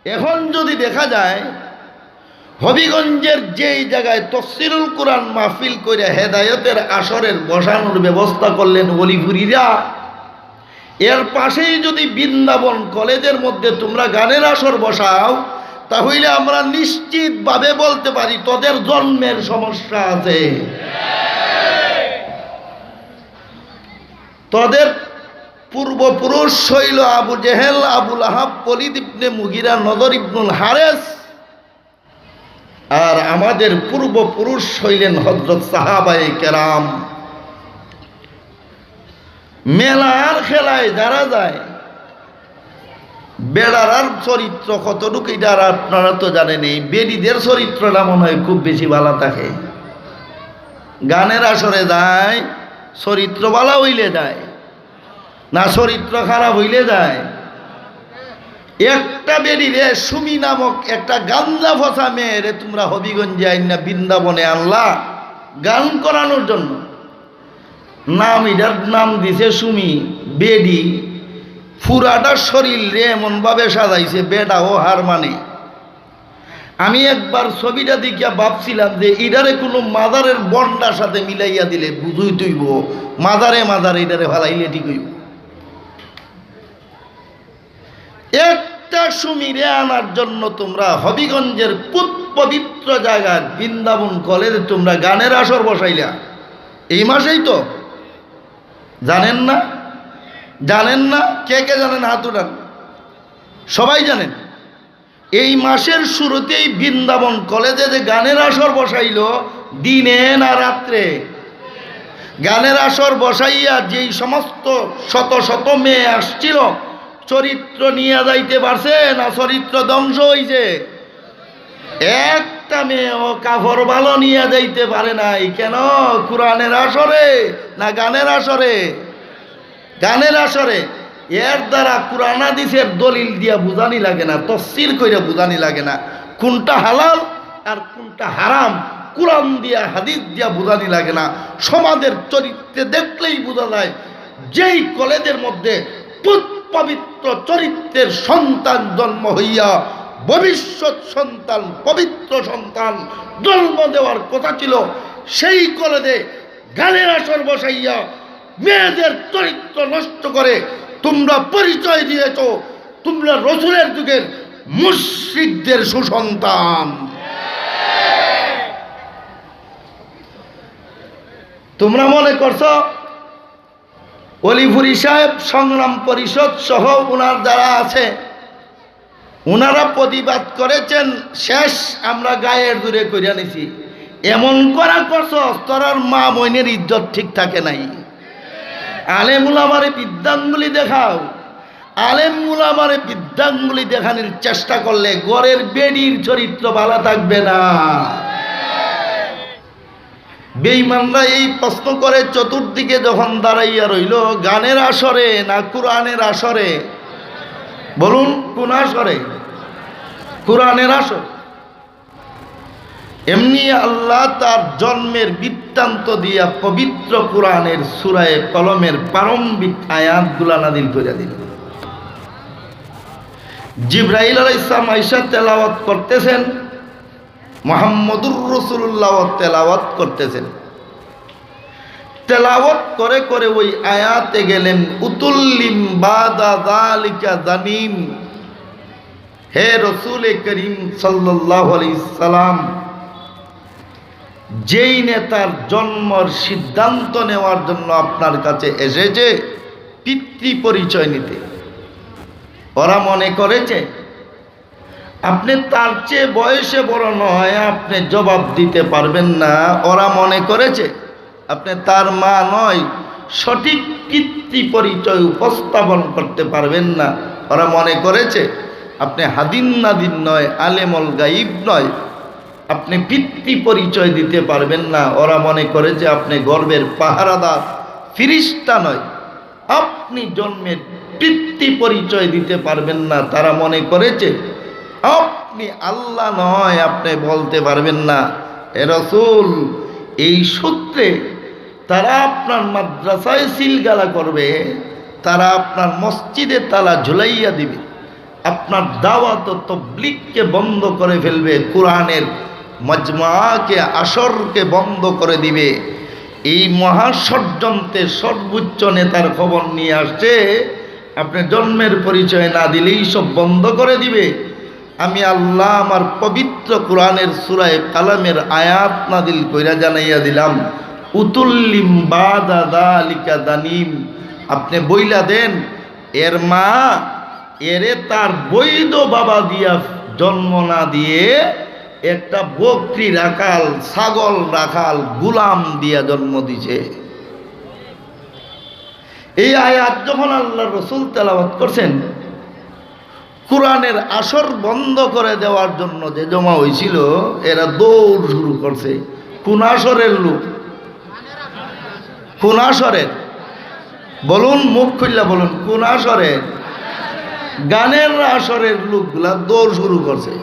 এখন যদি দেখা যায় হবিগঞ্জের যেই জায়গায় তফসিরুল কোরআন মাহফিল করে হেদায়তের আসরের বসানোর ব্যবস্থা করলেন অলিপুরীরা, এর পাশেই যদি বৃন্দাবন কলেজের মধ্যে তোমরা গানের আসর বসাও, তাহলে আমরা নিশ্চিতভাবে বলতে পারি তোদের জন্মের সমস্যা আছে। তোদের পূর্বপুরুষ হইল আবু জেহেল, আবুল আহাব, ওলীদ ইবনে মুগিরা, নদর ইবনুল হারেস, আর আমাদের পূর্বপুরুষ হইলেন হযরত সাহাবায়ে কেরাম। মেলার খেলায় যারা যায়, বেড়ার চরিত্র কতটুকু এটা আপনারা তো জানেন। এই বেড়িদের চরিত্রটা মনে হয় খুব বেশি ভালো থাকে। গানের আসরে যায়, চরিত্র ভালো হইলে যায় না চরিত্র খারাপ হইলে যায়। একটা বেড়িরে সুমি নামক একটা গাঞ্জা ফসা মেয়েরে তোমরা হবিগঞ্জে আইনা বৃন্দাবনে আনলা গান করানোর জন্য। এটার নাম দিছে সুমি। বেডি পুরাটা শরীর রে এমনভাবে সাজাইছে বেডা ও হার মানে। আমি একবার ছবিটা দেখিয়া ভাবছিলাম যে ইডারে কোনো মাদারের বন্ডার সাথে মিলাইয়া দিলে বুঝুই তুইব, মাদারে ইডারে ভালাইলে ঠিক হইব। একটা সুমিরে আনার জন্য তোমরা হবিগঞ্জের পবিত্র জায়গায় বৃন্দাবন কলেজে তোমরা গানের আসর বসাইলা। এই মাসেই তো জানেন না? জানেন না? কে কে জানেন হাত উঠান। সবাই জানেন এই মাসের শুরুতেই বৃন্দাবন কলেজে যে গানের আসর বসাইল, দিনে না রাত্রে? গানের আসর বসাইয়া যেই সমস্ত শত শত মেয়ে আসছিল, চরিত্র নিয়ে যাইতে পারছে না চরিত্র ধ্বংস হইছে? একটা মেয়েও কাপড় ভালো নিয়ে যাইতে পারে নাই। কেন? কোরআনের আসরে না গানের আসরে? গানের আসরে। এর দ্বারা কোরআন হাদিসের দলিল দিয়া বুঝানি লাগে না, তফসির কইরা বুঝানি লাগে না। কোনটা হালাল আর কোনটা হারাম কোরআন দিয়া হাদিস দিয়া বুঝানি লাগে না। সমাজের চরিত্রে দেখলেই বোঝা যায় যেই কলেজের মধ্যে পবিত্র চরিত্রের সন্তান জন্ম হইয়া ভবিষ্যৎ সন্তান, পবিত্র সন্তান জন্ম দেওয়ার কথা ছিল, সেই কলেজে গানের আসর বসাইয়া মেয়েদের চরিত্র নষ্ট করে তোমরা পরিচয় দিয়েছ তোমরা রসুলের যুগের মুশরিকদের সুসন্তান। তোমরা মনে করছো অলিপুরী সাহেব, সংগ্রাম পরিষদ সহ ওনার যারা আছে ওনারা প্রতিবাদ করেছেন, শেষ আমরা গায়ের দূরে করিয়া নিছি। এমন করছো তোরার মা মইনের ইজ্জত ঠিক থাকে নাই। আলেম উলামারে বিদ্যাঙ্গুলি দেখাও। আলেম উলামারে বিদ্যাঙ্গুলি দেখানোর চেষ্টা করলে গড়ের বেড়ির চরিত্র ভালো থাকবে না। বেঈমানরা এই প্রশ্ন করে চতুর্দিকে যখন দাঁড়াইয়া রইল, গানের আসরে না কোরআনের আসরে? বলুন কোন আসরে? কোরআনের আসর। এমনি আল্লাহ তার জন্মের বৃত্তান্ত দিয়া পবিত্র কোরআনের সূরা কলমের প্রারম্ভিক আয়াতগুলা নাযিল করে দিল। জিবরাইল আলাইহিস সালাম আয়েশা তেলাওয়াত করতেছেন, মুহাম্মদুর রাসূলুল্লাহ তেলাওয়াত করতেছেন। তেলাওয়াত করে করে ওই আয়াতে গেলেন, উতুল্লিম বাদা যালিকা জানিম। হে রাসূল করিম সাল্লাল্লাহু আলাইহি সাল্লাম, যেই নেতার জন্মের সিদ্ধান্ত নেওয়ার জন্য আপনার কাছে এসেছে পিতৃ পরিচয় নিতে, ওরা মনে করেছে আপনি তার চেয়ে বয়সে বড় নয়, আপনি জবাব দিতে পারবেন না। ওরা মনে করেছে আপনি তার মা নয়, সঠিক পিতৃ পরিচয় উপস্থাপন করতে পারবেন না। ওরা মনে করেছে আপনি হাদিন নাদিন নয়, আলেমুল গাইব নয়, আপনি পিতৃ পরিচয় দিতে পারবেন না। ওরা মনে করে যে আপনি গর্বের পাহারাদার ফিরিস্তা নয়, আপনি জন্মের পিতৃ পরিচয় দিতে পারবেন না। তারা মনে করেছে আপনি আল্লাহ নয়, আপনি বলতে পারবেন না হে রাসূল। এই সূত্রে তারা আপনার মাদ্রাসায় সিলগালা করবে, তারা আপনার মসজিদে তালা ঝুলাইয়া দিবে, আপনার দাওয়াত ও তাবলীগকে বন্ধ করে ফেলবে, কোরআনের মজমাকে আসরকে বন্ধ করে দিবে। এই মহা ষড়যন্ত্রের সর্বোচ্চ নেতার খবর নিয়ে আসছে, আপনি জন্মের পরিচয় না দিলেই সব বন্ধ করে দিবে। আমি আল্লাহ আমার পবিত্র কোরআনের সূরা কালামের আয়াত নাদিল কইরা জানাইয়া দিলাম, উতুল্লিম বাদা যালিকা দানিম। আপনি বইলা দেন, এর মা এরে তার বৈধ বাবা দিয়া জন্ম না দিয়ে একটা বকরি রাখাল, ছাগল রাখাল, গুলাম দিয়া জন্ম দিছে। এই আয়াত যখন আল্লাহ রসুল তেলাওয়াত করছেন, কোরআনের আসর বন্ধ করে দেওয়ার জন্য যে জমা হয়েছিল, এরা দৌড় শুরু করছে। কোন আসরের লোক? কোন আসরের? বলুন, মুখ খুললা বলুন, কোন আসরের? গানের আসরের লোকগুলা দৌড় শুরু করছে।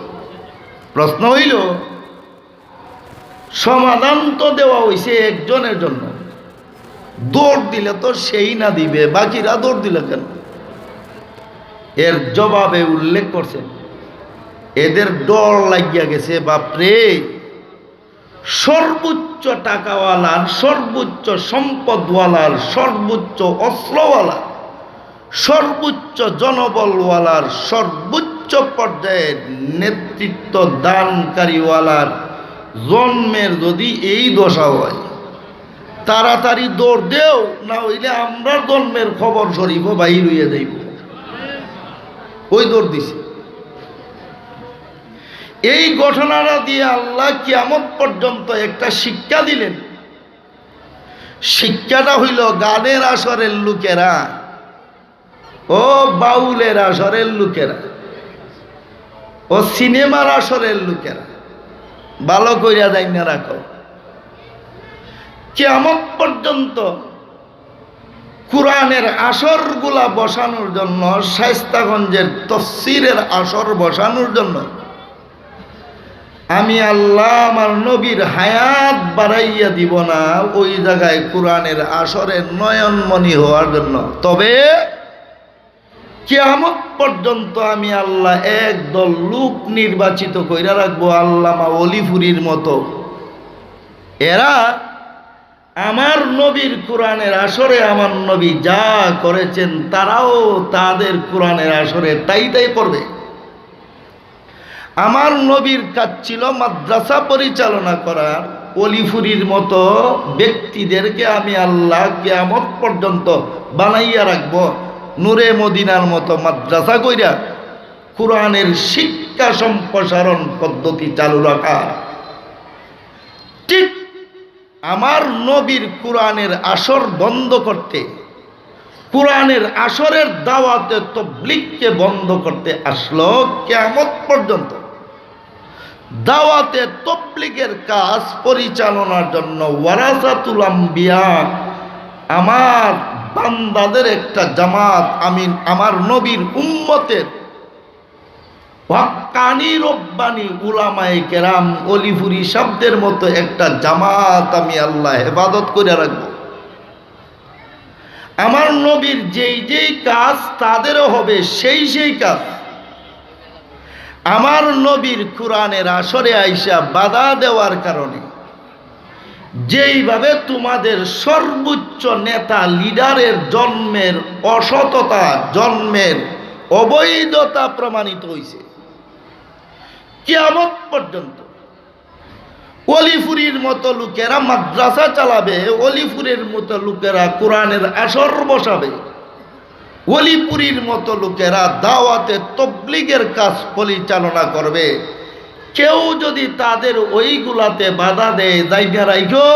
প্রশ্ন হইল, সমাধান তো দেওয়া হয়েছে একজনের জন্য, দৌড় দিলে তো সেই না দিবে, বাকিরা দৌড় দিলে কেন? এর জবাবে উল্লেখ করছেন, এদের ডর লাগিয়া গেছে, বাপরে, সর্বোচ্চ টাকাওয়ালার, সর্বোচ্চ সম্পদওয়ালার, সর্বোচ্চ অস্ত্রওয়ালা, সর্বোচ্চ জনবলওয়ালার, সর্বোচ্চ পর্যায়ের নেতৃত্ব দানকারীওয়ালার জন্মের যদি এই দশা হয়, তাড়াতাড়ি দৌড় দেও, না হইলে আমরা জন্মের খবর শরীফ বাহির হইয়া যাইব। ওই দৌড় দিছে। এই ঘটনাটা দিয়ে আল্লাহ কিয়ামত পর্যন্ত একটা শিক্ষা দিলেন। শিক্ষাটা হইল, গানের আসরের লোকেরা ও বাউলের আসরের লোকেরা ও সিনেমার আসরের লোকেরা ভালো কইরা যাই না রাখো, কিয়ামত পর্যন্ত কোরআনের আসরগুলা বসানোর জন্য, শায়েস্তাগঞ্জের তাফসীরের আসর বসানোর জন্য আমি আল্লাহ আমার নবীর হায়াত বাড়াইয়া দিব না, ওই জায়গায় কোরআনের আসরের নয়নমণি হওয়ার জন্য। তবে কিয়ামত পর্যন্ত আমি আল্লাহ একদল লোক নির্বাচিত কইরা রাখবো, আল্লামা অলিফুরির মতো। এরা আমার নবীর কোরআনের আসরে আমার নবী যা করেছেন, তারাও তাদের কোরআনের আসরে তাই তাই করবে। আমার নবীর কাজ ছিল মাদ্রাসা পরিচালনা করার। অলিফুরির মতো ব্যক্তিদেরকে আমি আল্লাহ কিয়ামত পর্যন্ত বানাইয়া রাখবো, নূরে মদিনার মতো মাদ্রাসা কইরা কোরআনের শিক্ষা সম্প্রসারণ পদ্ধতি চালু রাখা। ঠিক আমার নবীর কোরআনের আসর বন্ধ করতে, কোরআনের আসরের দাওয়াতে তাবলীগকে বন্ধ করতে আসলো কিয়ামত পর্যন্ত। দাওয়াতে তাবলীগের কাজ পরিচালনার জন্য ওয়ারাসাতুল আম্বিয়া, আমার বান্দাদের একটা জামাত, আমি আমার নবীর উম্মতের হক্কানি রব্বানি উলামায়ে কেরাম, অলিফুরি শব্দের মতো একটা জামাত আমি আল্লাহ হেফাজত করে রাখবো। আমার নবীর যেই যেই কাজ তাদেরও হবে সেই সেই কাজ। আমার নবীর কোরআনের আসরে আইসা বাধা দেওয়ার কারণে যেইভাবে তোমাদের সর্বোচ্চ নেতা লিডারের জন্মের অসততা, জন্মের অবৈধতা প্রমাণিত হয়েছে, কিয়ামত পর্যন্ত অলিফুরির মতো লোকেরা মাদ্রাসা চালাবে, অলিফুরের মতো লোকেরা কোরআনের আসর বসাবে, অলিপুরীর মতো লোকেরা দাওয়াতে তাবলীগের কাজ পরিচালনা করবে। কেউ যদি তাদের ওইগুলাতে বাধা দেয়, জায়গা রাইখো,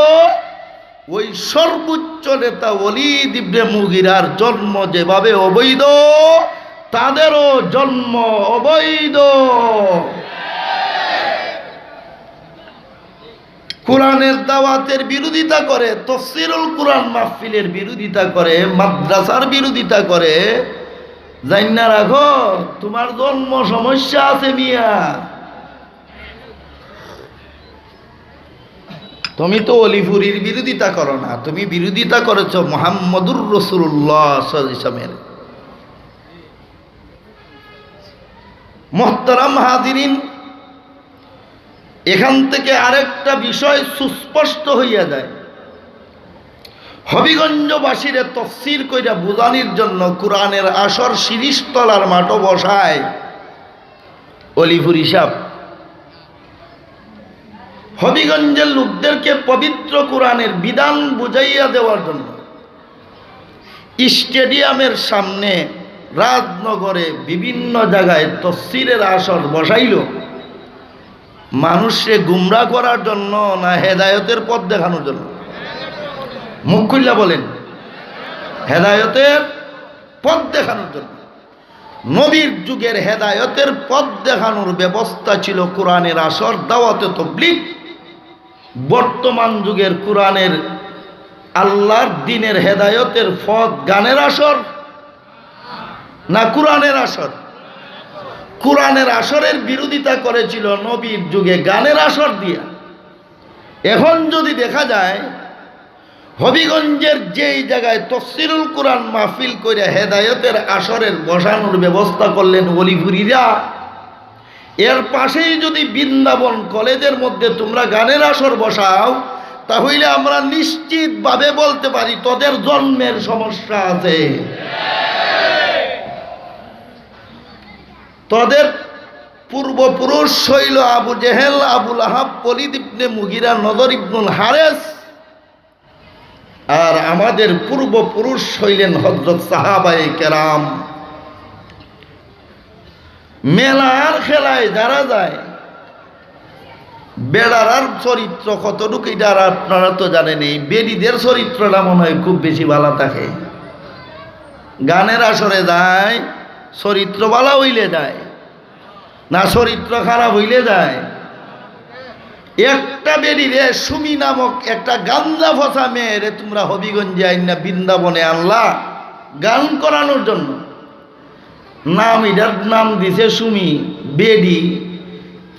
ওই সর্বোচ্চ নেতা ওলীদ ইবনে মুগীরার জন্ম যেভাবে অবৈধ, তাদেরও জন্ম অবৈধ। কোরআনের দাওয়াতের বিরোধিতা করে, তাফসীরুল কোরআন মাহফিলের বিরোধিতা করে, মাদ্রাসার বিরোধিতা করে, জাইন্না রাখো তোমার জন্ম সমস্যা আছে মিয়া। তুমি তো অলিফুরির বিরোধিতা করো না, তুমি বিরোধিতা করেছ মুহাম্মদুর রাসূলুল্লাহ সাল্লাল্লাহু আলাইহি ওয়াসাল্লামের। মুহতারাম হাজিরিন, এখান থেকে আরেকটা বিষয় সুস্পষ্ট হইয়া যায়। হবিগঞ্জবাসীরে তফসির কইরা বুঝানির জন্য কোরআনের আসর শিরিষতলার মাঠও বসায় অলিপুর হিসাব। হবিগঞ্জের লোকদেরকে পবিত্র কোরআনের বিধান বুঝাইয়া দেওয়ার জন্য স্টেডিয়ামের সামনে রাজনগরে বিভিন্ন জায়গায় তফসিরের আসর বসাইল। মানুষকে গুমরা করার জন্য না হেদায়েতের পথ দেখানোর জন্য? মুখ খুললা বলেন। হেদায়েতের পথ দেখানোর জন্য। নবীর যুগের হেদায়েতের পথ দেখানোর ব্যবস্থা ছিল কোরআনের আসর, দাওয়াতে তাবলীগ। বর্তমান যুগের কোরআনের আল্লাহর দ্বীনের হেদায়েতের পথ গানের আসর না কোরআনের আসর? কোরআনের আসরের বিরোধিতা করেছিল নবীর যুগে গানের আসর দিয়া। এখন যদি দেখা যায় হবিগঞ্জের যেই জায়গায় তফসিরুল কোরআন মাহফিল করে হেদায়েতের আসরের বসানোর ব্যবস্থা করলেন অলিপুরীরা, এর পাশেই যদি বৃন্দাবন কলেজের মধ্যে তোমরা গানের আসর বসাও, তাহলে আমরা নিশ্চিতভাবে বলতে পারি তোদের জন্মের সমস্যা আছে। তোদের পূর্বপুরুষ হইল আবু জেহেল, আবুল আহাব, ওলীদ ইবনে মুগিরা, নদর ইবনুল হারেস, আর আমাদের পূর্বপুরুষ হইলেন হযরত সাহাবায়ে কেরাম। মেলার খেলায় যারা যায়, বেড়ার চরিত্র কতটুকু এটা আপনারা তো জানেন। এই বেড়িদের চরিত্রটা মনে হয় খুব বেশি ভালো থাকে। গানের আসরে যায়, চরিত্র ভালো হইলে যায় না চরিত্র খারাপ হইলে যায়? একটা বেড়িরে সুমি নামক একটা গাঞ্জা ফসা মেয়েরে তোমরা হবিগঞ্জে আইনা বৃন্দাবনে আনলা গান করানোর জন্য। এটার নাম দিছে সুমি। বেডি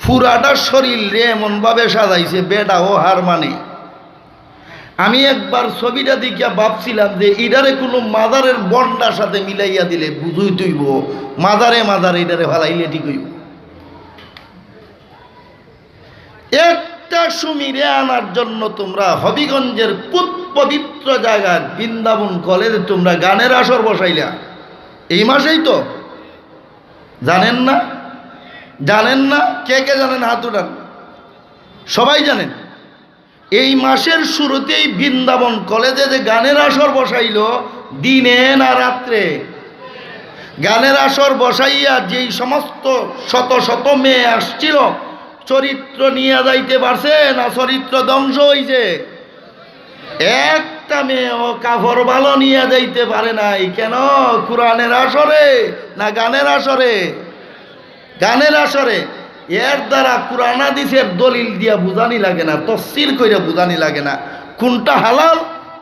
পুরাটা শরীর রে এমনভাবে সাজাইছে বেডা ও হার মানে। আমি একবার ছবিটা দেখিয়া ভাবছিলাম যে ইডারে কোনো মাদারের বন্ডার সাথে মিলাইয়া দিলে বুঝুই তুইব, মাদারে ইডারে ভালাইলে ঠিক হইব। একটা সুমিরে আনার জন্য তোমরা হবিগঞ্জের পবিত্র জায়গার বৃন্দাবন কলেজে তোমরা গানের আসর বসাইলা। এই মাসেই তো, জানেন না? জানেন না? কে কে জানেন হাত উঠান। সবাই জানেন। এই মাসের শুরুতেই বৃন্দাবন কলেজে যে গানের আসর বসাইল, দিনে না রাত্রে? গানের আসর বসাইয়া যেই সমস্ত শত শত মেয়ে আসছিল, চরিত্র নিয়ে যাইতে পারছে না চরিত্র ধ্বংস হইছে? একটা মেয়েও কাপড় ভালো নিয়ে যাইতে পারে নাই। কেন? কোরআনের আসরে না গানের আসরে? গানের আসরে। এর দ্বারা কোরআন হাদিসের দলিল দিয়া বুঝানি লাগে না, তফসির কইরা বুঝানি লাগে না। কোনটা হালাল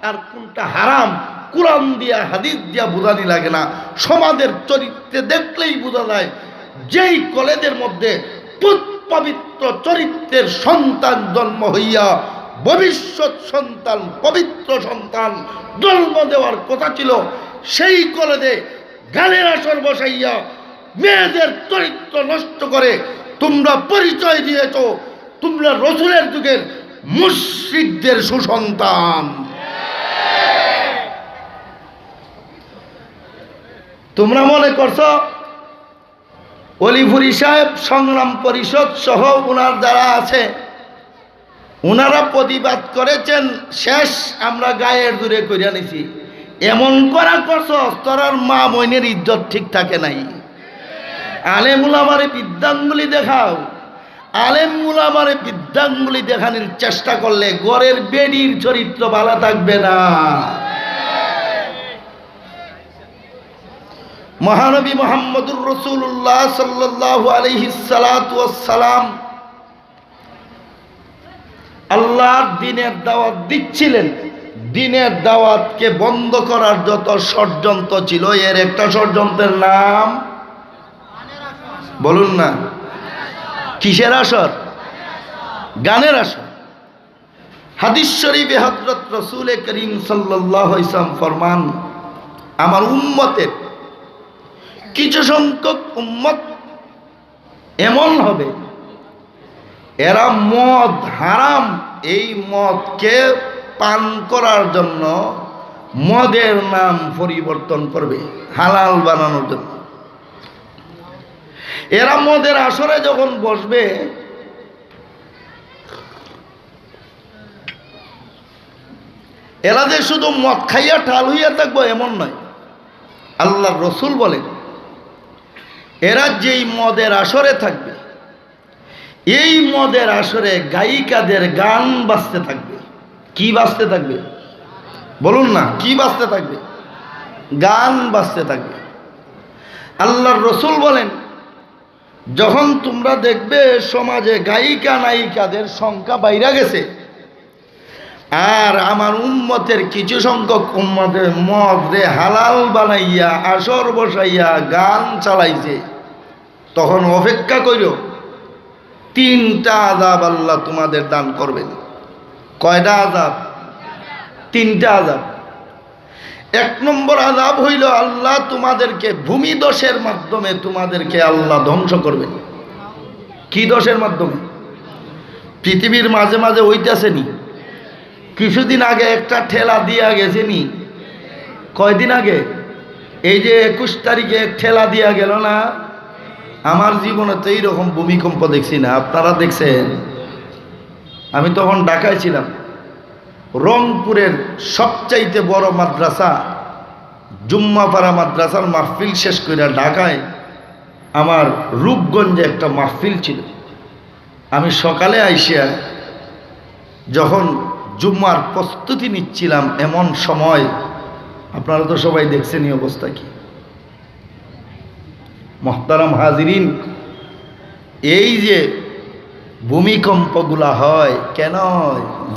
আর কোনটা হারাম কোরআন দিয়া হাদিস দিয়া বুঝানি লাগে না। সমাজের চরিত্রে দেখলেই বোঝা যায় যেই কলেজের মধ্যে পবিত্র চরিত্রের সন্তান জন্ম হইয়া ভবিষ্যৎ সন্তান, পবিত্র সন্তান জন্ম দেওয়ার কথা ছিল, সেই কলেজে গানের আসর বসাইয়া মেয়েদের চরিত্র নষ্ট করে তোমরা পরিচয় দিয়েছ তোমরা রাসূলের যুগের মুশরিকদের সুসন্তান। তোমরা মনে করছো অলিপুরী সাহেব, সংগ্রাম পরিষদ সহ ওনার যারা আছে ওনারা প্রতিবাদ করেছেন, শেষ আমরা গায়ের দূরে করিয়া নিছি। এমন করা করছ তোর মা মইনের ইজ্জত ঠিক থাকে নাই। আলেম উলামারে বিদ্যাঙ্গুলি দেখাও। আলেম উলামারে বিদ্যাঙ্গুলি দেখানোর চেষ্টা করলে গড়ের বেডির চরিত্র ভালো থাকবে না। মহানবী মুহাম্মদুর রাসূলুল্লাহ সাল্লাল্লাহু আলাইহি সাল্লাতু ওয়াস সালাম আল্লাহর দ্বীনের দাওয়াত দিচ্ছিলেন। দ্বীনের দাওয়াতকে বন্ধ করার যত ষড়যন্ত্র ছিল, এর একটা ষড়যন্ত্রের নাম বলুন না। কিসের আসর? গানের আসর। হাদিস শরীফে হযরত রাসূল করিম সাল্লাল্লাহু আলাইহি ওয়াসাল্লাম ফরমান, আমার উম্মতের কিছু সংখ্যক উম্মত এমন হবে এরা মদ হারাম এই মদকে পান করার জন্য মদের নাম পরিবর্তন করবে হালাল বানানোর জন্য। এরা মদের আসরে যখন বসবে এরা যে শুধু মদ খাইয়া ঠাল হইয়া থাকবো এমন নয়। আল্লাহর রসুল বলেন এরা যেই মদের আসরে থাকবে এই মদের আসরে গায়িকাদের গান বাজতে থাকবে। কি বাজতে থাকবে বলুন না, কি বাজতে থাকবে? গান বাজতে থাকবে। আল্লাহর রসুল বলেন যখন তোমরা দেখবে সমাজে গায়িকা নায়িকাদের সংখ্যা বাইরা গেছে আর আমার উম্মতের কিছু সংখ্যক উম্মতের মদ রে হালাল বানাইয়া আসর বসাইয়া গান চালাইছে, তখন অপেক্ষা কইরো তিনটা আযাব আল্লাহ তোমাদের দান করবেন। কয়টা আযাব? তিনটা আযাব। এক নম্বর আযাব হইল আল্লাহ তোমাদেরকে ভূমিদশের মাধ্যমে তোমাদেরকে আল্লাহ ধ্বংস করবেন। কি দোষের মাধ্যমে? পৃথিবীর মাঝে মাঝে হইতেছেনি, কিছুদিন আগে একটা ঠেলা দিয়া গেছেনি। কয়দিন আগে? এই যে 21 তারিখে ঠেলা দিয়া গেল না? আমার জীবনে তো এইরকম ভূমিকম্প দেখছি না। আপনারা দেখছেন? আমি তখন ঢাকায় ছিলাম। রংপুরের সবচাইতে বড় মাদ্রাসা জুম্মাপাড়া মাদ্রাসার মাহফিল শেষ করে ঢাকায় আমার রূপগঞ্জে একটা মাহফিল ছিল। আমি সকালে আইসিয়া যখন জুম্মার প্রস্তুতি নিচ্ছিলাম এমন সময়, আপনারা তো সবাই দেখছেন এই অবস্থা কি। মুহতারাম হাজিরিন, এই যে ভূমিকম্পগুলা হয় কেন?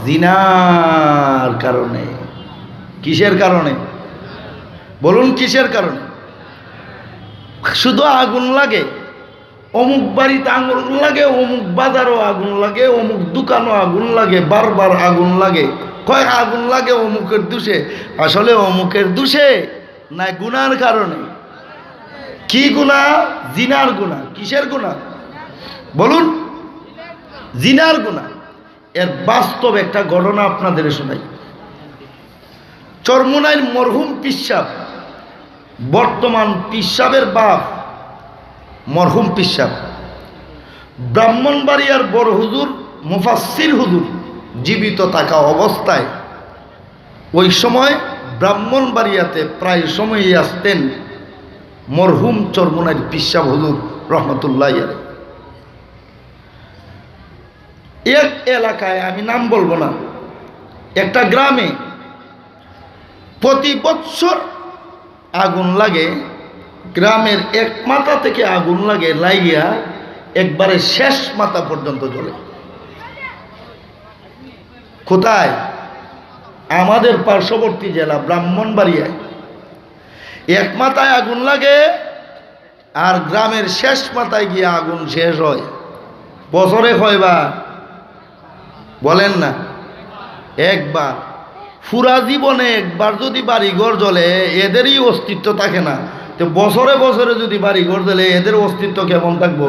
জিনার কারণে। কিসের কারণে বলুন? কিসের কারণে? শুধু আগুন লাগে, অমুক বাড়িতে আগুন লাগে, অমুক বাজারও আগুন লাগে, অমুক দোকানও আগুন লাগে, বারবার আগুন লাগে। কয় আগুন লাগে অমুকের দোষে, আসলে অমুকের দোষে না গুনার কারণে। কি গুনাহ? জিনার গুনাহ। কিসের গুনাহ বলুন? জিনার গুনাহ। এর বাস্তব একটা ঘটনা আপনাদের শোনাই। চরমোনাইর মরহুম পীর সাহেব, বর্তমান পীর সাহেবের বাপ মরহুম পীর সাহেব, ব্রাহ্মণবাড়িয়ার বড় হুজুর মুফাসসির হুজুর জীবিত থাকা অবস্থায় ওই সময় ব্রাহ্মণবাড়িয়াতে প্রায় সময়ই আসতেন মরহুম চরমোনাইর পীর সাহেব হুজুর রহমতুল্লাহ আলাইহি। এক এলাকায়, আমি নাম বলবো না, একটা গ্রামে প্রতি বৎসর আগুন লাগে। গ্রামের এক মাথা থেকে আগুন লাগে, লাগিয়া একবারে শেষ মাথা পর্যন্ত জ্বলে। কোথায়? আমাদের পার্শ্ববর্তী জেলা ব্রাহ্মণবাড়িয়ায় এক মাথায় আগুন লাগে আর গ্রামের শেষ মাথায় গিয়ে আগুন শেষ হয়। বছরে কয়বার বলেন না? একবার। পুরা জীবনে একবার যদি বাড়িঘর জ্বলে এদেরই অস্তিত্ব থাকে না, তো বছরে বছরে যদি বাড়িঘর জ্বলে এদের অস্তিত্ব কেমন থাকবো?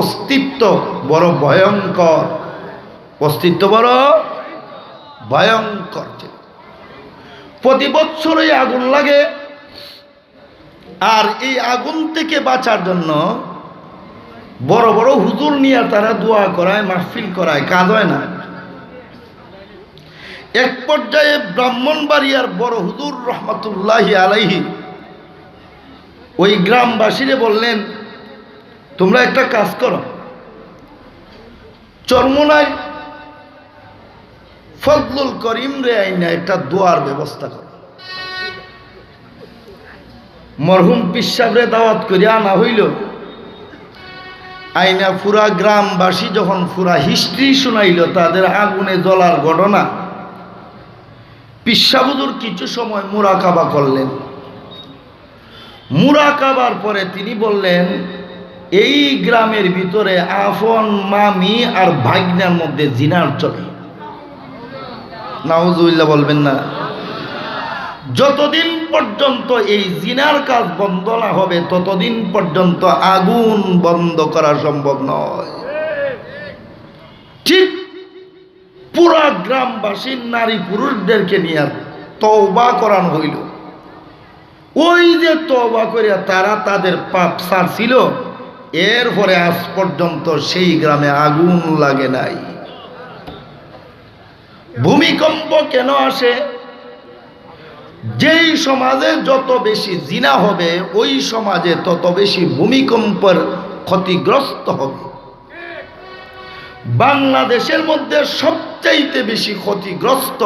অস্তিত্ব বড় ভয়ঙ্কর। অস্তিত্ব বড় ভয়ঙ্কর। প্রতি বছরই আগুন লাগে আর এই আগুন থেকে বাঁচার জন্য বড় বড় হুজুর নিয়ে তারা দোয়া করায়, মাহফিল করায়, কাজ হয় না। এক পর্যায়ে ব্রাহ্মণবাড়িয়ার বড় হুজুর রহমতুল্লাহি আলাইহি ওই গ্রামবাসীরে বললেন, তোমরা একটা কাজ করো, চরমোনাই ফজলুল করিম রে আইনা একটা দোয়ার ব্যবস্থা করো। মরহুম পীর সাহেবরে দাওয়াত করে আনা হইল। আইনা পুরা গ্রামবাসী যখন পুরা হিস্ট্রি শুনাইল তাদের আগুনে জ্বলার ঘটনা, পীর সাহেব হুজুর কিছু সময় মুরাকাবা করলেন। মুরাকাবার পরে তিনি বললেন, এই গ্রামের ভিতরে আফন মামি আর ভাগ্নার মধ্যে জিনার চলে। নাউজুবিল্লাহ বলবেন না? যতদিন পর্যন্ত এই জিনার কাজ বন্ধ না হবে ততদিন পর্যন্ত আগুন বন্ধ করা সম্ভব নয়। ঠিক পুরা গ্রামবাসীর নারী পুরুষদেরকে নিয়ে তওবা করানো হইল। ওই যে তওবা করিয়া তারা তাদের পাপ ছাড়ছিল, এরপরে আজ পর্যন্ত সেই গ্রামে আগুন লাগে নাই। ভূমিকম্প কেন আসে? যেই সমাজে যত বেশি জিনা হবে ওই সমাজে তত বেশি ভূমিকম্পের ক্ষতিগ্রস্ত হবে। বাংলাদেশের মধ্যে সবচাইতে বেশি ক্ষতিগ্রস্ত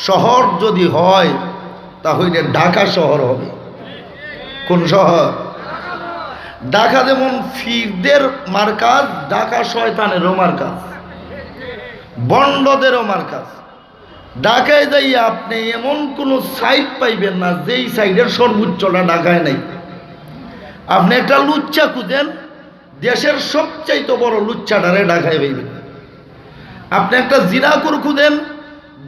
শহর যদি হয় তাহলে ঢাকা শহর হবে। কোন শহর? ঢাকা যেমন ফিরদের মার্কাজ, ঢাকা শয়তানেরও মার্কাজ, বন্ডদেরও মার্কাজ। ঢাকায় যাইয়া আপনি এমন কোনো সাইড পাইবেন না যেই সাইডের সর্বোচ্চটা ঢাকায় নাই। আপনি একটা লুচ্চা খুঁজেন, দেশের সবচাইতে বড় লুচ্চাটারে ঢাকায় পাইবেন। আপনি একটা জিনাকুর খুঁজেন,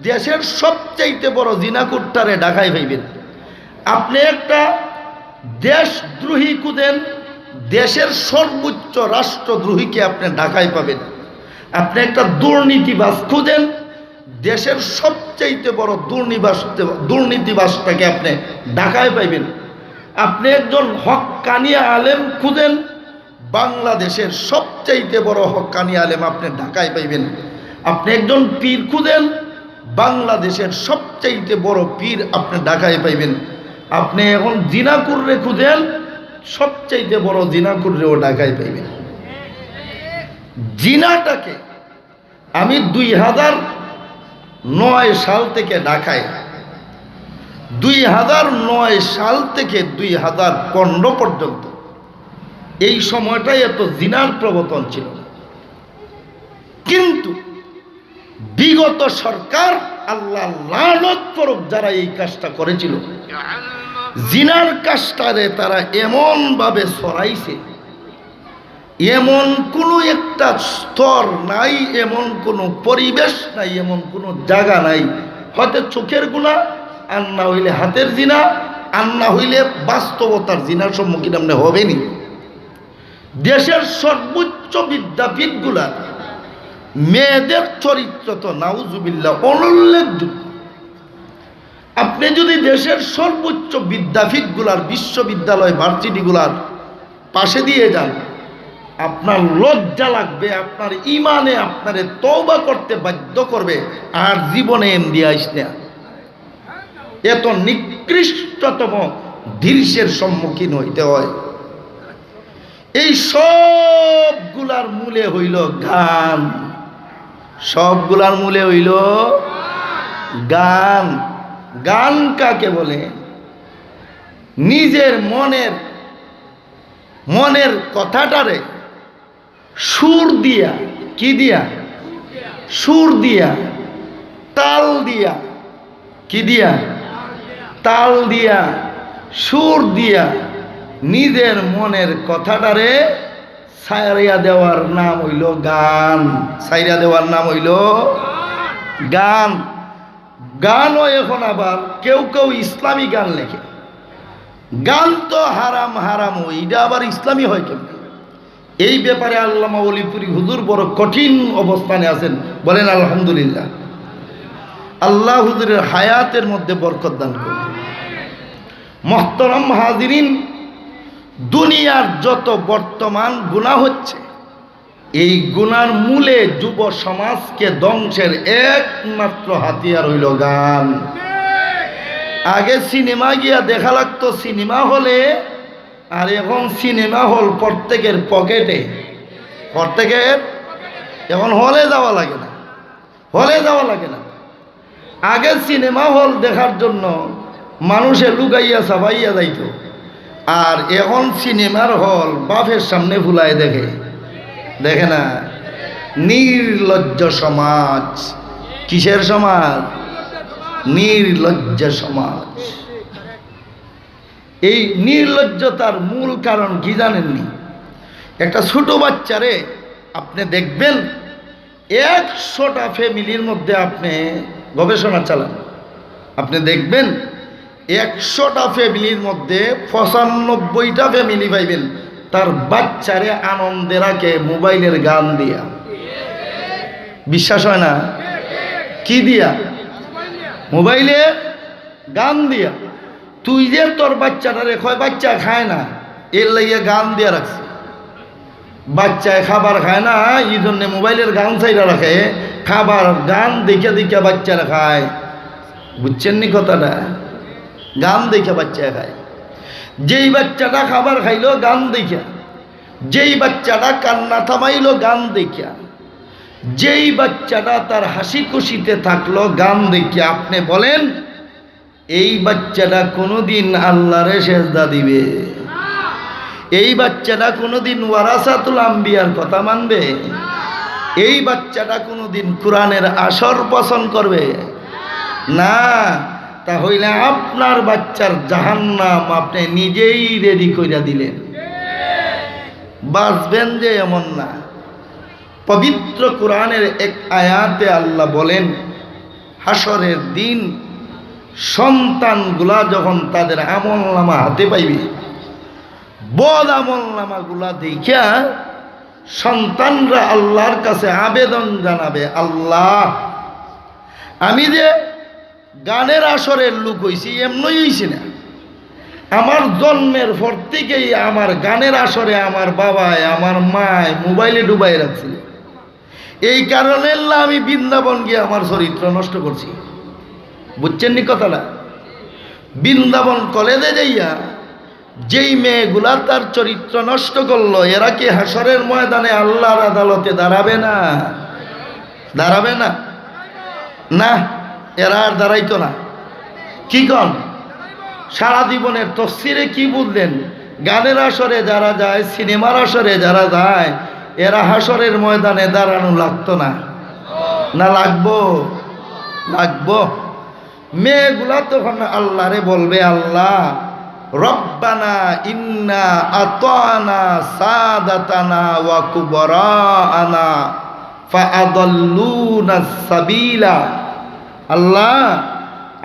দেশের সবচাইতে বড় জিনাকুরটারে ঢাকায় পাইবেন। আপনি একটা দেশদ্রোহী খুঁজেন, দেশের সর্বোচ্চ রাষ্ট্রদ্রোহীকে আপনি ঢাকায় পাবেন। আপনি একটা দুর্নীতিবাজ খুঁজেন, দেশের সবচাইতে বড় দুর্নীতিবাজটাকে আপনি ঢাকায় পাইবেন। আপনি একজন হক্কানি আলেম খুঁজেন, বাংলাদেশের সবচাইতে বড় হক্কানি আলেম আপনি ঢাকায় পাইবেন। আপনি একজন পীর খুঁজেন, বাংলাদেশের সবচাইতে বড় পীর আপনি ঢাকায় পাইবেন। আপনি এখন জিনাকুররে খুঁজেন, সবচাইতে বড় জিনাকুররেও ঢাকায় পাইবেন। জিনাটাকে আমি 2009 সাল থেকে ঢাকায়, 2009 সাল থেকে 2015 পর্যন্ত এই সময়টাই এত জিনার প্রবর্তন ছিল না। কিন্তু বিগত সরকার, আল্লাহ লানত করুক, যারা এই কাজটা করেছিল, জিনার কাজটারে তারা এমন ভাবে ছড়াইছে, এমন কোনো একটা স্তর নাই, এমন কোনো পরিবেশ নাই, এমন কোনো জায়গা নাই, হয়তো চোখের গুনাহ, আর না হইলে হাতের জিনা, আর না হইলে বাস্তবতার জিনার সম্মুখীন আপনি হবেনি। দেশের সর্বোচ্চ বিদ্যাপীঠগুলা মেয়েদের চরিত্র তো নাউজুবিল্লাহ অনুল্লেখযোগ্য। আপনি যদি দেশের সর্বোচ্চ বিদ্যাপীঠগুলার, বিশ্ববিদ্যালয়, ভার্সিটিগুলার পাশে দিয়ে যান, আপনার লজ্জা লাগবে, আপনার ইমানে আপনারে তওবা করতে বাধ্য করবে, আর জীবনে এমডি আইস না। এত নিকৃষ্টতম দৃশ্যের সম্মুখীন হইতে হয়। এই সবগুলার মূলে হইল গান, সবগুলার মূলে হইল গান। গান কাকে বলে? নিজের মনের কথাটারে সুর দিয়া, কি দিয়া? সুর দিয়া, তাল দিয়া, কি দিয়া? তাল দিয়া, সুর দিয়া নিজের মনের কথাটারে ছাইড়া দেওয়ার নাম হইল গান। ছাইড়া দেওয়ার নাম হইল গান। গানও এখন আবার কেউ কেউ ইসলামী গান লেখে। গান তো হারাম, হারাম, ওইটা আবার ইসলামী হয় কেমন? এই ব্যাপারে আল্লামা ওলিপুরি হুজুর বড় কঠিন অবস্থানে আছেন, বলেন আলহামদুলিল্লাহ। আল্লাহ হুজুরের হায়াতের মধ্যে বরকত দান করুন। মুহতারাম হাজিরিন, দুনিয়ার যত বর্তমান গুনাহ হচ্ছে, এই গুনার মূলে যুব সমাজকে ধ্বংসের একমাত্র হাতিয়ার হইল গান। আগে সিনেমা গিয়া দেখা লাগতো সিনেমা হলে, আর এখন সিনেমা হল প্রত্যেকের পকেটে। প্রত্যেকের এখন হলে যাওয়া লাগে না, হলে যাওয়া লাগে না। আগে সিনেমা হল দেখার জন্য মানুষে লুকাইয়া চাবাইয়া যাইত, আর এখন সিনেমার হল বাপের সামনে ফুলায় দেখে। দেখে না? নির্লজ্জ সমাজ। কিসের সমাজ? নির্লজ্জ সমাজ। এই নির্লজ্জতার মূল কারণ কি জানেননি? একটা ছোট বাচ্চারে আপনি দেখবেন 100টা ফ্যামিলির মধ্যে আপনি গবেষণা চালান, আপনি দেখবেন 100টা ফ্যামিলির মধ্যে 95টা ফ্যামিলি পাইবেন তার বাচ্চারে আনন্দে রাখে মোবাইলের গান দিয়া। বিশ্বাস হয় না? কি দিয়া? মোবাইলে গান দিয়া। তুই যে তোর বাচ্চাটারে কয় বাচ্চা খায় না, এর লাগিয়ে গান দিয়া রাখছে। বাচ্চায় খাবার খায় না, এই জন্যে মোবাইলের গান চাইরা রাখে, খাবার গান দেখে দেখে বাচ্চারা খায়। বুঝছেন নি কথাটা? গান দেখে বাচ্চা খায়। যেই বাচ্চাটা খাবার খাইলো গান দেখা, যেই বাচ্চাটা কান্না থামাইলো গান দেখা, যেই বাচ্চাটা তার হাসি খুশিতে থাকলো গান দেখে, আপনি বলেন এই বাচ্চাটা কোনোদিন আল্লাহরে সেজদা দিবে? এই বাচ্চাটা কোনোদিন ওয়ারাসাতুল আম্বিয়ার কথা মানবে? এই বাচ্চাটা কোনোদিন কোরআনের আসর পছন্দ করবে না। তাহলে আপনার বাচ্চার জাহান্নাম আপনি নিজেই রেডি কইরা দিলেন। বাঁচবেন যে এমন না। পবিত্র কোরআনের এক আয়াতে আল্লাহ বলেন, হাসরের দিন সন্তানগুলা যখন তাদের আমলনামা হাতে পাইবে, বদ আমলনামাগুলা দেখিয়া সন্তানরা আল্লাহর কাছে আবেদন জানাবে, আল্লাহ আমি যে গানের আসরের লোক হইছি এমনই হইছি না, আমার জন্মের পর থেকেই আমার গানের আসরে আমার বাবায় আমার মায় মোবাইলে ডুবাই রাখছিল। এই কারণে আমি বৃন্দাবন গিয়ে আমার চরিত্র নষ্ট করছি। বুঝছেন নি কথাটা? বৃন্দাবন কলেজে যাইয়া যেই মেয়েগুলা তার চরিত্র নষ্ট করলো, এরা কি হাসরের ময়দানে আল্লাহর আদালতে দাঁড়াবে না? দাঁড়াবে না? না, এরা আর দাঁড়াইতো না। কি কন? সারা জীবনের তফসিরে কি বুঝলেন? গানের আসরে যারা যায়, সিনেমার আসরে যারা যায়, এরা হাসরের ময়দানে দাঁড়ানো লাগতো না? না লাগবো? লাগবো। মেয়েগুলা তখন আল্লাহরে বলবে, আল্লাহ রব্বানা ইন্না আতানা সাদাতানা ওয়া কুবরাআনা ফাআদাল্লুনা সাবিলা। আল্লাহ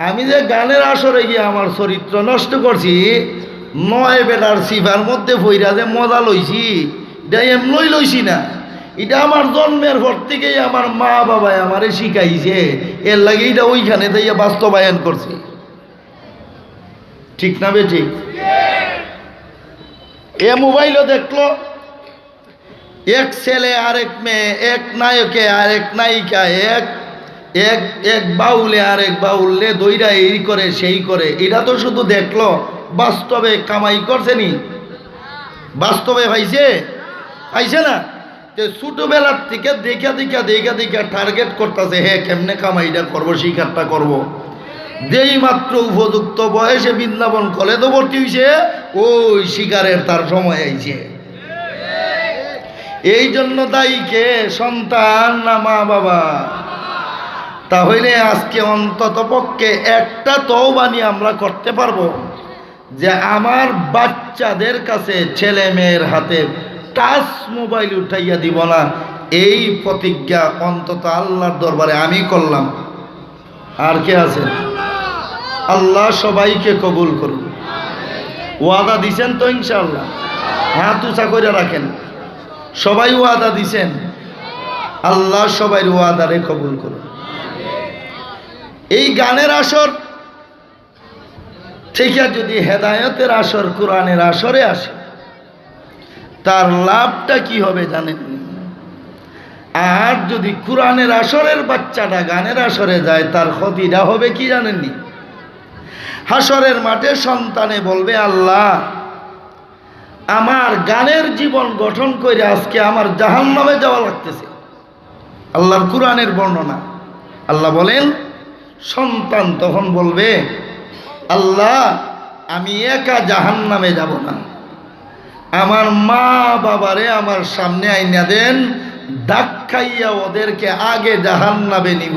আমি যে গানের আসরে গিয়ে আমার চরিত্র নষ্ট করছি, 9 বেলার সিফার মধ্যে ফইরা যে মজা লইছি, এটা এমনই লইছি না। এটা আমার জন্মের পর থেকেই আমার মা বাবাই আমারে শিখাইছে, এর লাগে এটা ওইখানে দিয়ে বাস্তবায়ন করছে। ঠিক না বে ঠিক? এ মোবাইলও দেখলো, এক ছেলে আরেক মেয়ে, এক নায়কে আরেক নায়িকা, এক এক এক বাউলে আরেক বাউলে দইরা এই করে সেই করে। এটা তো শুধু দেখলো, বাস্তবে কামাই করছে নি? বাস্তবে পাইছে? পাইছে না? ছোটবেলার থেকে দেখা দেখা দেখা দেখা টার্গেট করতেছে, হ্যাঁ কেমনে কামাইটা করবো, শিকারটা করবো। যেই মাত্র উপযুক্ত বয়সে বৃন্দাবন কলেজে ভর্তি হয়েছে, ওই শিকারের তার সময় আইছে। এই জন্য দায়ী কে? সন্তান না মা বাবা? তাহলে আজকে অন্তত পক্ষে একটা তওবানি আমরা করতে পারবো যে আমার বাচ্চাদের কাছে ছেলে মেয়ের হাতে টাচ মোবাইল উঠাইয়া দিব না। এই প্রতিজ্ঞা অন্তত আল্লাহর দরবারে আমি করলাম। আর কে আছে? আল্লাহ সবাইকে কবুল করুন। ওয়াদা দিছেন তো ইনশাআল্লাহ? হাত উঁচা করে রাখেন। সবাই ওয়াদা দিছেন? আল্লাহ সবাই ওয়াদারে কবুল করুন। এই গানের আসর থেকে যদি হেদায়েতের আসর, কোরআনের আসরে আসে, তার লাভটা কি হবে জানেন? আর যদি কোরআনের আসরের বাচ্চাটা গানের আসরে যায়, তার ক্ষতিটা হবে কি জানেননি? হাসরের মাঠে সন্তানে বলবে, আল্লাহ আমার গানের জীবন গঠন করে আজকে আমার জাহান্নামে যাওয়া লাগতেছে। আল্লাহর কোরআনের বর্ণনা। আল্লাহ বলেন, সন্তান তখন বলবে, আল্লাহ আমি একা জাহান্নামে যাব না, আমার মা বাবারে আমার সামনে আইনা দেন, ধাক্কাইয়া ওদেরকে আগে জাহান্নামে নিব,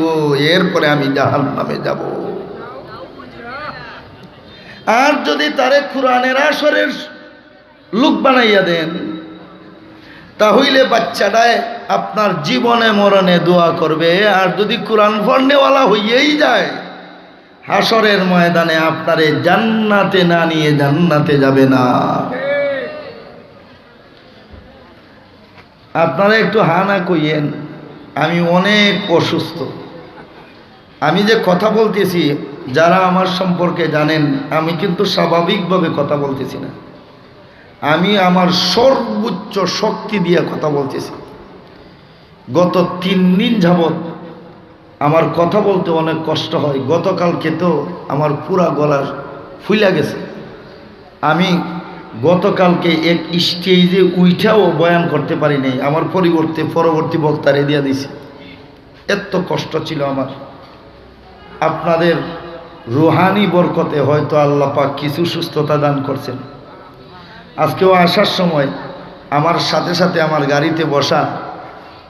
এরপরে আমি জাহান্নামে যাব। আর যদি তারে কোরআনের আসরের লোক বানাইয়া দেন, তাহলে বাচ্চাটায় আপনার জীবনে মরণে দোয়া করবে। আর যদি কোরআন পড়নেওয়ালা হইয়েই যায়, হাসরের ময়দানে আপনারে জান্নাতে না নিয়ে জান্নাতে যাবে না। আপনারা একটু হা না কইয়েন, আমি অনেক অসুস্থ। আমি যে কথা বলতেছি, যারা আমার সম্পর্কে জানেন, আমি কিন্তু স্বাভাবিকভাবে কথা বলতেছি না, আমি আমার সর্বোচ্চ শক্তি দিয়ে কথা বলতেছি। গত 3 দিন যাবৎ আমার কথা বলতে অনেক কষ্ট হয়। গতকালকে তো আমার পুরা গলা ফুলে গেছে। আমি গতকালকে এক স্টেজে উইঠাও বয়ান করতে পারি নাই, আমার পরবর্তী বক্তারে দিয়ে দিছি। এত কষ্ট ছিল আমার। আপনাদের রুহানি বরকতে হয়তো আল্লাহ পাক কিছু সুস্থতা দান করছেন। আজকেও আসার সময় আমার সাথে সাথে আমার গাড়িতে বসা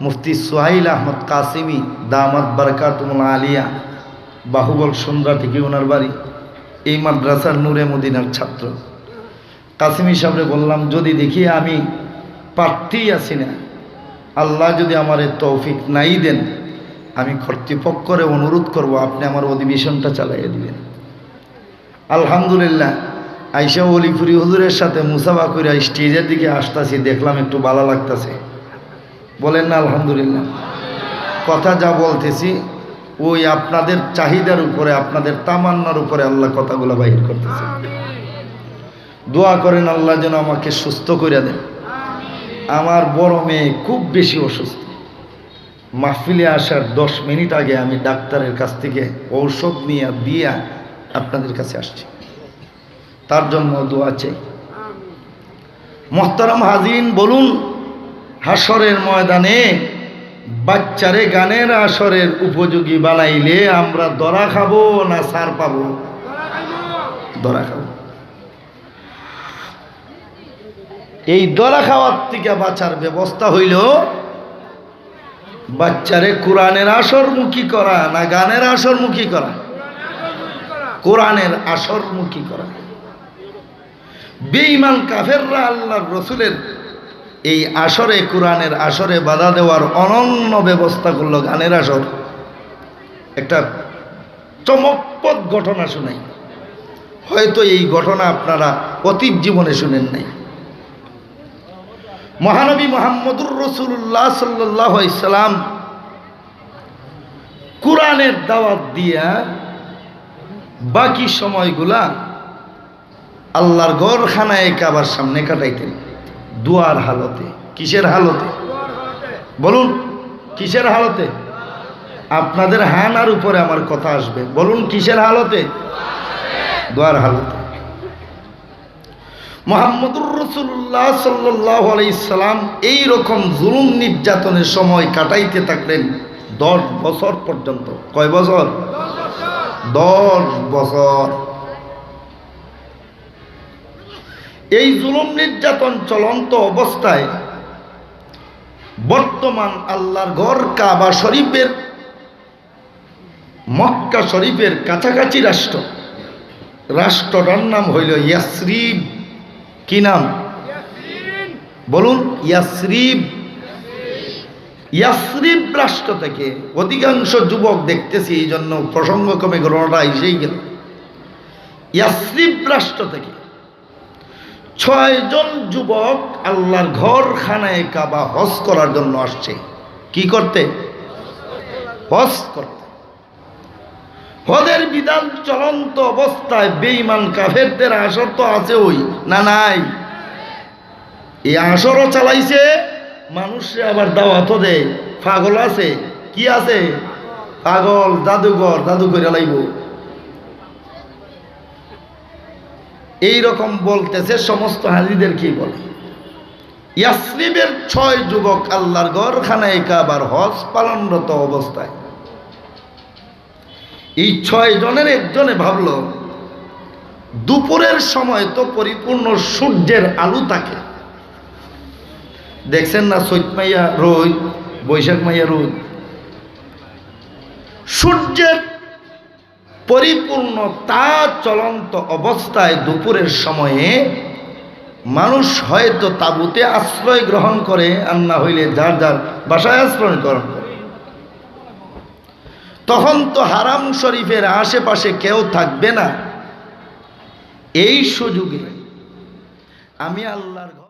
মুফতি সোহাইল আহমদ কাসিমি দামাত বারকাতুল আলিয়া, বাহুবল সন্ধ্যা থেকে ওনার বাড়ি, এই মাদ্রাসার নূরে মদিনার ছাত্র। কাসিমি সাহেবরে বললাম, যদি দেখি আমি পারতেই আছি না, আল্লাহ যদি আমার তৌফিক নাই দেন, আমি কর্তৃপক্ষরে অনুরোধ করব আপনি আমার অধিবেশনটা চালাইয়ে দিবেন। আলহামদুলিল্লাহ আইসা অলিপুরি হুজুরের সাথে মুসাফা করে স্টেজের দিকে আসতেছি, দেখলাম একটু ভালো লাগতেছে। বলেন না আলহামদুলিল্লাহ? কথা যা বলতেছি ওই আপনাদের চাহিদার উপরে, আপনাদের তামান্নার উপরে আল্লাহ কথাগুলো বাহির করতেছে। দোয়া করেন আল্লাহ যেন আমাকে সুস্থ করে দেন। আমার বড় মেয়ে খুব বেশি অসুস্থ। মাহফিলে আসার 10 মিনিট আগে আমি ডাক্তারের কাছ থেকে ঔষধ নিয়ে দিয়া আপনাদের কাছে আসছি, তার জন্য দোয়া চাই। মোহতারাম হাজিরিন, বলুন হাসরের ময়দানে বাচ্চারে গানের আসরের উপযোগী বানাইলে আমরা দরা খাবো না সার পাবো? দরা খাবো। এই দরা খাওয়ার থেকে বাঁচার ব্যবস্থা হইল বাচ্চারে কোরআনের আসরমুখী করা না গানের আসরমুখী করা? কোরআনের আসরমুখী করা। বেঈমান কাফেররা আল্লাহর রসুলের এই আসরে, কোরআনের আসরে বাধা দেওয়ার অনন্য ব্যবস্থা করলো। গানের আসর একটা চমকপ্রদ ঘটনা শুনাই, হয়তো এই ঘটনা আপনারা অতীত জীবনে শুনেন নাই। মহানবী মুহাম্মদুর রাসূলুল্লাহ সাল্লাল্লাহু আলাইহি সাল্লাম কোরআনের দাওয়াত দিয়া বাকি সময়গুলা আল্লাহর ঘরখানায় কাবার সামনে কাটাইতেন, দুয়ার হালতে। কিসের হালতে? বলুন কিসের হালতে? আপনাদের হানার উপরে আমার কথা আসবে। বলুন কিসের হালতে? দুয়ার হালতে। মুহাম্মদুর রাসূলুল্লাহ সাল্লাল্লাহু আলাইহি সাল্লাম এই রকম জুলুম নির্যাতনের সময় কাটাইতে থাকলেন 10 বছর পর্যন্ত। কয় বছর? 10 বছর। এই জুলুম নির্যাতন চলন্ত অবস্থায় বর্তমান আল্লাহর ঘর কাবা শরীফের, মক্কা শরীফের কাছাকাছি রাষ্ট্রটার নাম হইল ইয়াসরিব। কি নাম? বলুন ইয়াসরিব। ইয়াসরিব রাষ্ট্র থেকে অধিকাংশ যুবক দেখতেছি, এই জন্য প্রসঙ্গক্রমে ঘটনাটা এসেই গেল। ইয়াসরিব রাষ্ট্র থেকে 6 জন যুবক আল্লাহর ঘরখানায় কাবা হজ করার জন্য আসছে। কি করতে? হজ করতে। হজের বিধান চলন্ত অবস্থায় বেঈমান কাফেরদের আসর তো আছে, ওই না নাই? এই আসরও চালাইছে, মানুষে আবার দাওয়াতও দেয়। পাগল আছে, কি আছে? পাগল, জাদুঘর, জাদু করে লাইব, এই রকম বলতেছে। সমস্ত হাজিদের কি বলে? ইয়াসরিবের 6 যুবক আল্লাহর ঘরখানায় কাবার হজ পালনরত অবস্থায় এই 6 জনের একজনে ভাবল, দুপুরের সময় তো পরিপূর্ণ সূর্যের আলো থাকে, দেখছেন না? চৈত মাইয়া রোদ, বৈশাখ মাইয়া রোদ, সূর্যের পরিপূর্ণ তা চলন্ত অবস্থায় দুপুরের সময়ে মানুষ হয়তো তাঁবুতে আশ্রয় গ্রহণ করে, আর না হইলে যার যার বাসায় আশ্রয় গ্রহণ করে। তখন তো হারাম শরীফের আশেপাশে কেউ থাকবে না। এই সুযোগে আমি আল্লাহর